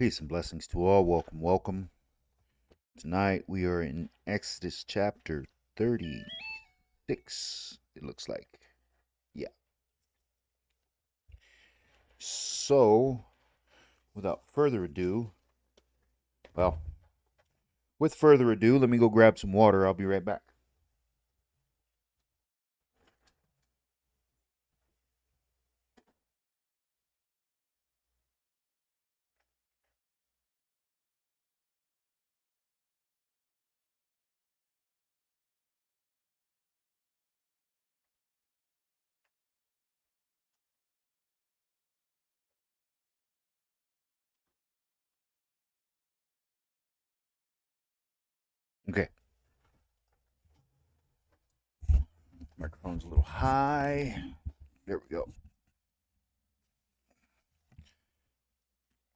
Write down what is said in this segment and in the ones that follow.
Peace and blessings to all. Welcome, welcome. Tonight we are in Exodus chapter 36, it looks like. Yeah. So, without further ado, well, with further ado, let me go grab some water. I'll be right back. Okay. Microphone's a little high. There we go.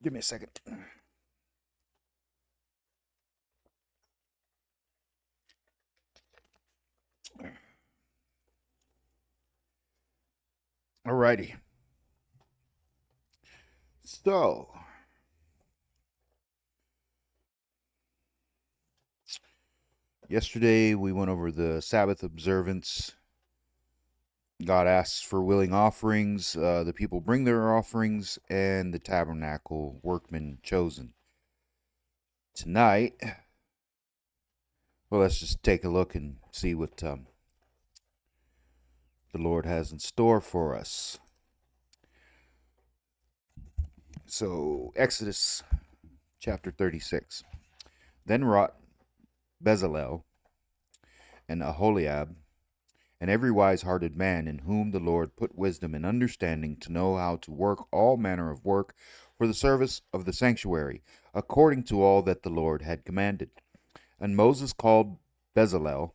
Give me a second. Alrighty. So, yesterday we went over the Sabbath observance. God asks for willing offerings. The people bring their offerings, and the tabernacle workmen chosen. Tonight, well, let's just take a look and see what the Lord has in store for us. So, Exodus chapter 36. Then wrought Bezalel and Aholiab and every wise-hearted man in whom the Lord put wisdom and understanding to know how to work all manner of work for the service of the sanctuary, according to all that the Lord had commanded. And Moses called Bezalel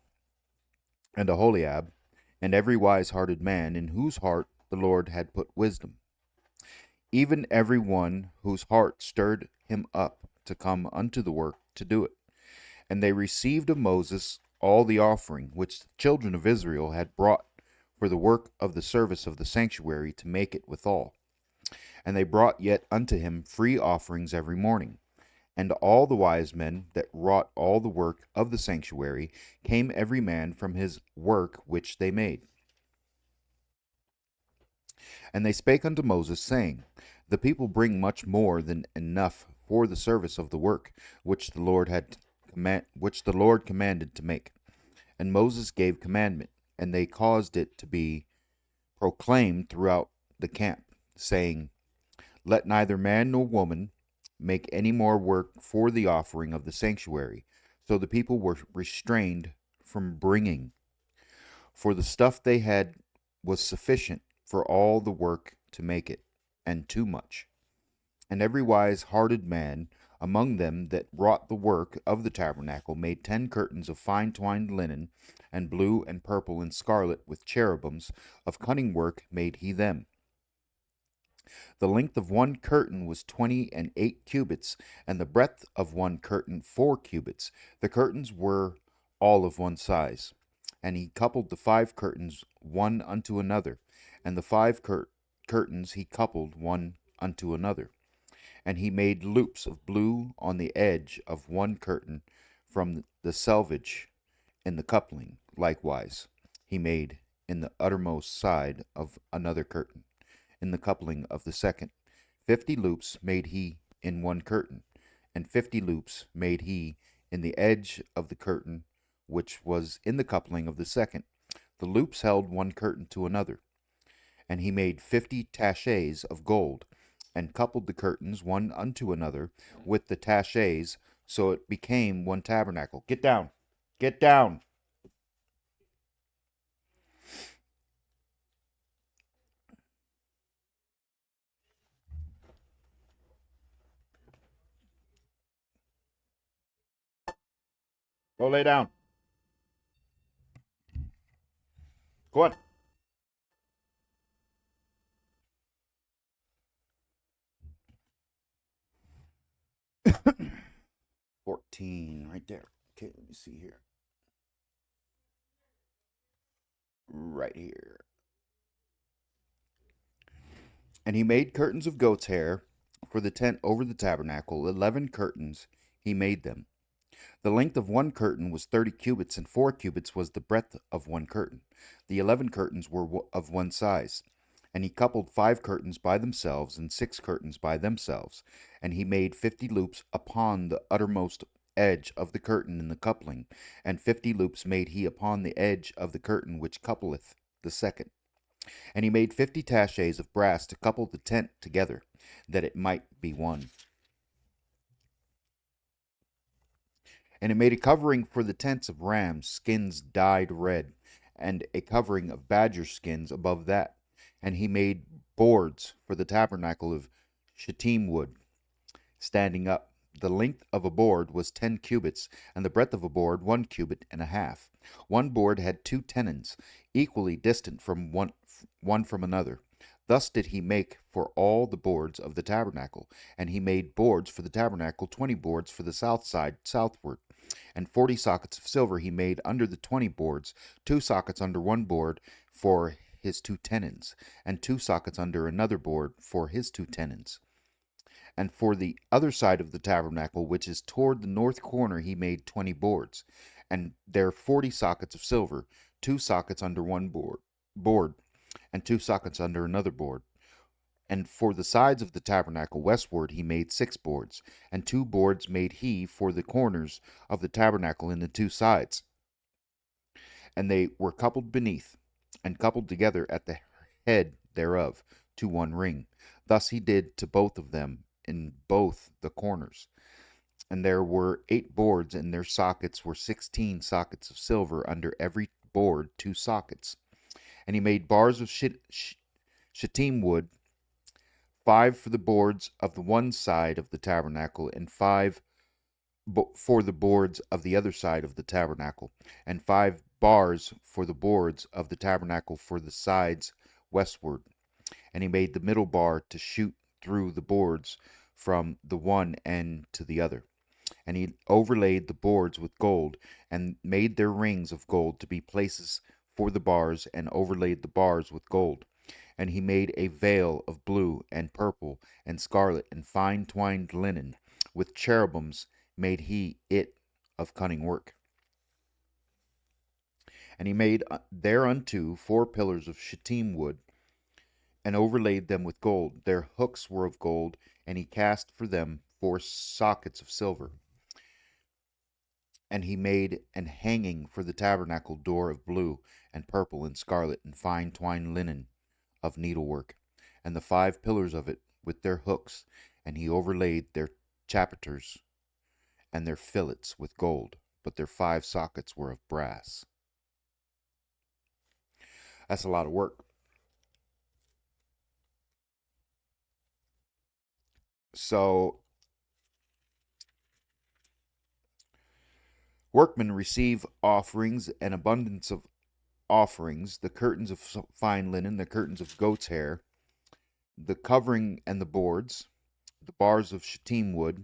and Aholiab and every wise-hearted man in whose heart the Lord had put wisdom, even every one whose heart stirred him up to come unto the work to do it. And they received of Moses all the offering which the children of Israel had brought for the work of the service of the sanctuary to make it withal. And they brought yet unto him free offerings every morning. And all the wise men that wrought all the work of the sanctuary came every man from his work which they made. And they spake unto Moses, saying, The people bring much more than enough for the service of the work which the Lord commanded to make. And Moses gave commandment, and they caused it to be proclaimed throughout the camp, saying, Let neither man nor woman make any more work for the offering of the sanctuary. So the people were restrained from bringing, for the stuff they had was sufficient for all the work to make it, and too much. And every wise hearted man among them that wrought the work of the tabernacle made 10 curtains of fine twined linen, and blue and purple and scarlet, with cherubims of cunning work made he them. The length of one curtain was 28 cubits, and the breadth of one curtain 4 cubits. The curtains were all of one size. And he coupled the 5 curtains one unto another, and the curtains he coupled one unto another. And he made loops of blue on the edge of one curtain from the selvage in the coupling. Likewise, he made in the uttermost side of another curtain, in the coupling of the second. 50 loops made he in one curtain, and 50 loops made he in the edge of the curtain which was in the coupling of the second. The loops held one curtain to another. And he made 50 taches of gold, and coupled the curtains one unto another with the taches, so it became one tabernacle. Get down. Get down. Go lay down. Go on. 14, right there. Okay, let me see here. Right here. And he made curtains of goat's hair For the tent over the tabernacle, 11 curtains he made them. The length of one curtain was 30 cubits, and 4 cubits was the breadth of one curtain. The 11 curtains were of one size. And he coupled 5 curtains by themselves, and 6 curtains by themselves. And he made 50 loops upon the uttermost edge of the curtain in the coupling, and 50 loops made he upon the edge of the curtain which coupleth the second. And he made 50 taches of brass to couple the tent together, that it might be one. And he made a covering for the tents of rams, skins dyed red, and a covering of badger skins above that. And he made boards for the tabernacle of shittim wood, standing up. The length of a board was 10 cubits, and the breadth of a board 1 cubit and a half. One board had 2 tenons, equally distant from one from another. Thus did he make for all the boards of the tabernacle. And he made boards for the tabernacle, 20 boards for the south side southward. And 40 sockets of silver he made under the 20 boards, 2 sockets under one board for his 2 tenons, and 2 sockets under another board for his 2 tenons. And for the other side of the tabernacle, which is toward the north corner, he made 20 boards, and there 40 sockets of silver, 2 sockets under one board, and 2 sockets under another board. And for the sides of the tabernacle westward he made 6 boards, and 2 boards made he for the corners of the tabernacle in the 2 sides. And they were coupled beneath, and coupled together at the head thereof, to one ring. Thus he did to both of them in both the corners. And there were 8 boards, and their sockets were 16 sockets of silver, under every board 2 sockets. And he made bars of shittim wood, 5 for the boards of the one side of the tabernacle, and 5 for the boards of the other side of the tabernacle, and 5 bars for the boards of the tabernacle for the sides westward. And he made the middle bar to shoot through the boards from the one end to the other. And he overlaid the boards with gold, and made their rings of gold to be places for the bars, and overlaid the bars with gold. And he made a veil of blue and purple and scarlet and fine twined linen. With cherubims made he it of cunning work. And he made thereunto 4 pillars of shittim wood, and overlaid them with gold. Their hooks were of gold, and he cast for them 4 sockets of silver. And he made an hanging for the tabernacle door of blue and purple and scarlet and fine twined linen of needlework, and the 5 pillars of it with their hooks, and he overlaid their chapiters and their fillets with gold, but their 5 sockets were of brass. That's a lot of work. So workmen receive offerings, an abundance of offerings, the curtains of fine linen, the curtains of goat's hair, the covering and the boards, the bars of shittim wood,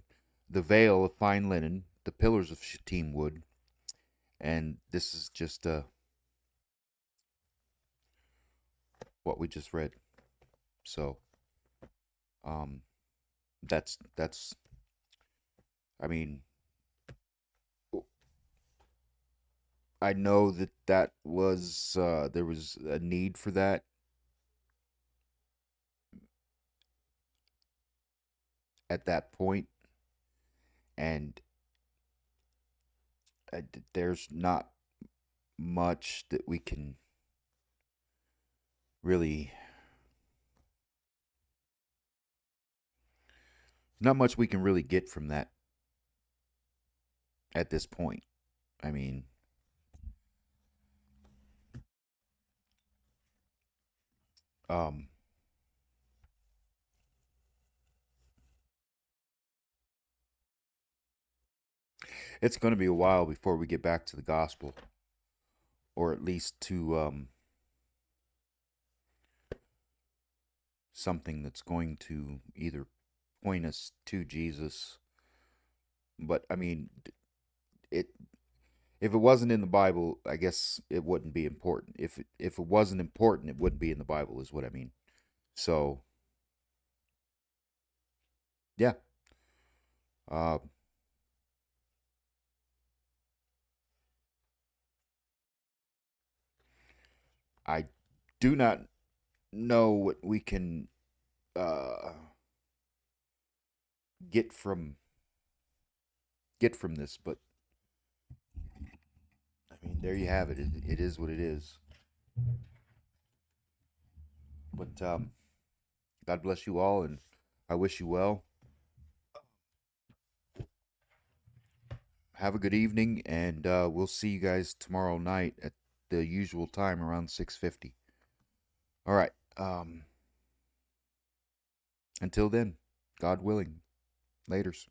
the veil of fine linen, the pillars of shittim wood. And this is just what we just read. So that's I mean, I know that was there was a need for that, at that point, and there's not much that we can really get from that at this point. I mean, um it's going to be a while before we get back to the gospel, or at least to something that's going to either point us to Jesus. But I mean, it if it wasn't in the Bible, I guess it wouldn't be important. If it wasn't important, it wouldn't be in the Bible, is what I mean. So Uh, I do not know what we can uh, get from this, but I mean, there you have it. It is what it is. But God bless you all, and I wish you well. Have a good evening, and we'll see you guys tomorrow night at the usual time around 6:50. All right. Until then, God willing. Laters.